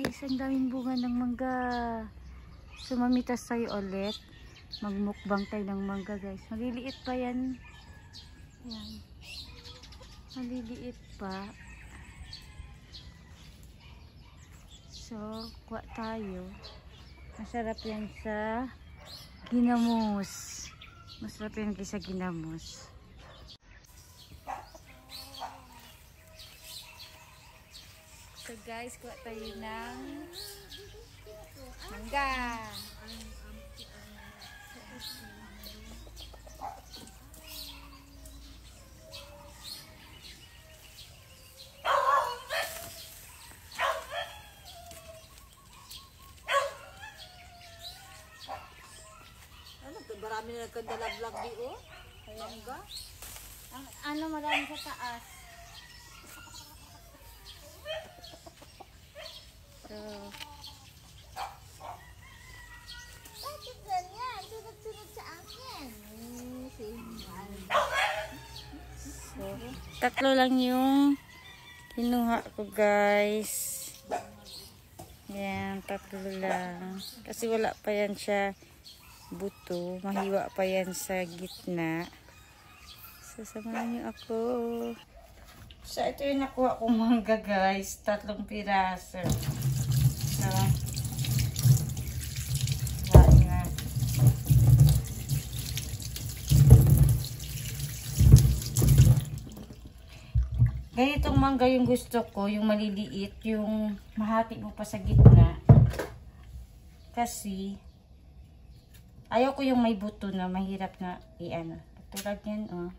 guys, ang daming bunga ng mangga. So mamitas tayo ulit. Magmukbang tayo ng mangga guys. Maliliit pa yan. Yan. Maliliit pa. So, kuha tayo. Masarap yan sa ginamos. Masarap yan sa ginamos. So guys, kuha tayo ng mangga. Marami na nagkandala-vlog di o. Mangga. Ano marami sa taas. So, Bakit ganyan? Sunod-sunod sa akin. so, tatlo lang yung kinuha ko guys. Yan, tatlo lang. Kasi wala pa yan siya buto. Mahiwa pa yan sa gitna. So, samahan niyo ako. So, ito yung nakuha kong mangga guys. 3 piraso. So, kuhain na. Ganitong mangga yung gusto ko. Yung maliliit. Yung mahati mo pa sa gitna. Kasi, ayaw ko yung may buto na mahirap na i-ano. Tulad yan, oh.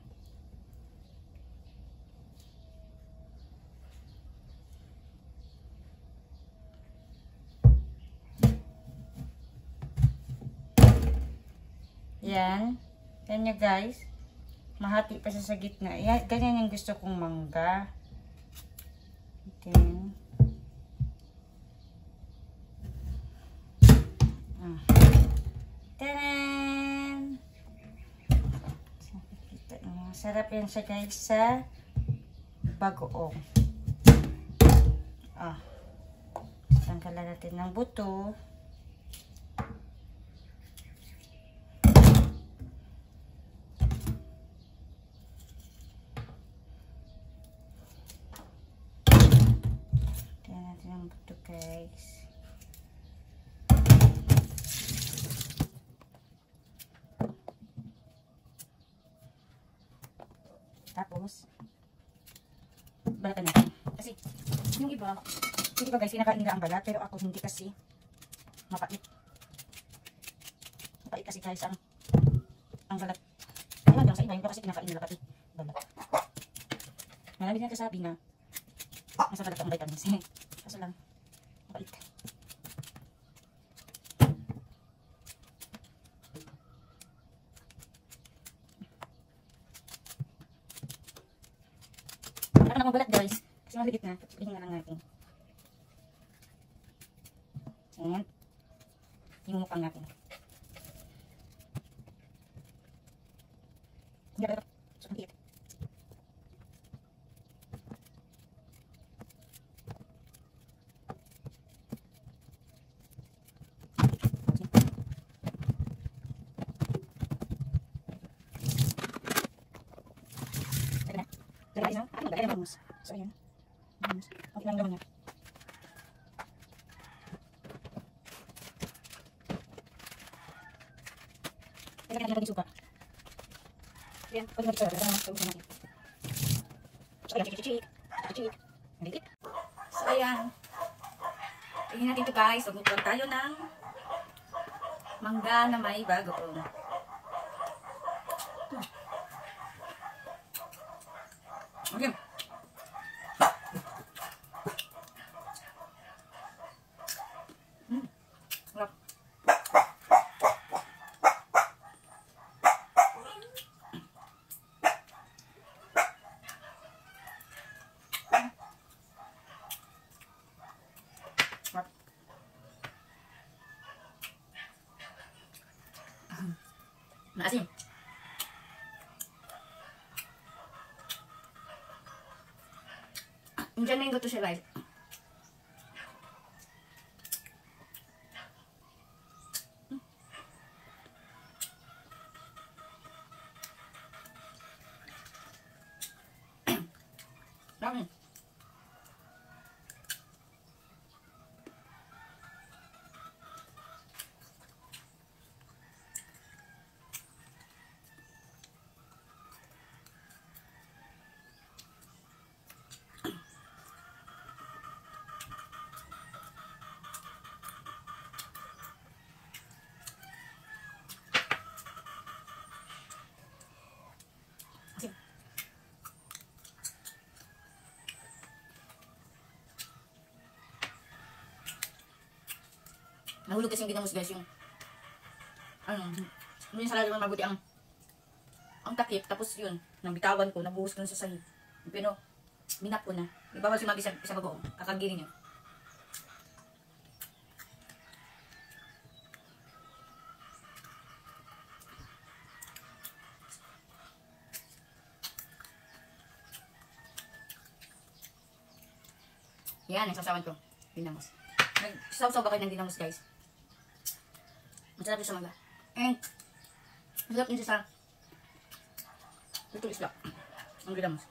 Yan. Yan nyo guys. Mahati pa siya sa gitna. Yan, ganyan yung gusto kong mangga. Then, tanan! Sarap yan siya guys sa bagoong. Tanggalan natin ng buto. Tingnan natin ang buto guys. Tapos, balatan natin. Kasi, yung iba guys, kinakain nila ang balat. Pero ako hindi kasi mapait. Mapait kasi guys ang balat. Ewan lang sa iba, yung iba kasi kinakain nila pati balat. Marami din nagsasabi na nasa balat ang vitamins. Kaso lang, mapait. Ano ang balat guys? Kasi maligit na. Tingnan na lang natin. Ayan. Imumukang natin. Hindi ba ito? So, ang liit. So, ayan. Okay lang naman yan. Ilagay natin yung suka. Ayan, pag naging sarap. So, ayan, chik. Nagigit. So, ayan. Tingnan natin ito guys. Magmukbang tayo ng mangga na may bagoong. Okay. Maasim. Indian mango to siya guys. Nahulog kasi yung ginamos guys, yung ano, yung salad naman mabuti ang takip, tapos yun, nabitawan ko, nabuhos ko sa sahig. Pero, minap ko na. Ibawal si Magi sa bagoong, kakagirin yun. Yan, nagsasawan ko. Dinamos. Nagsasaw-saw ba kayo ng dinamos, guys? Masarap yung sa maga. And, masarap din siya sa little isla. Ang dinamos.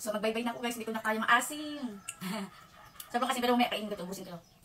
So, magbay-bay na ako guys. Hindi ko na kaya maasim. Sabi kasi pero may kainin ko to. Ubusin ko to.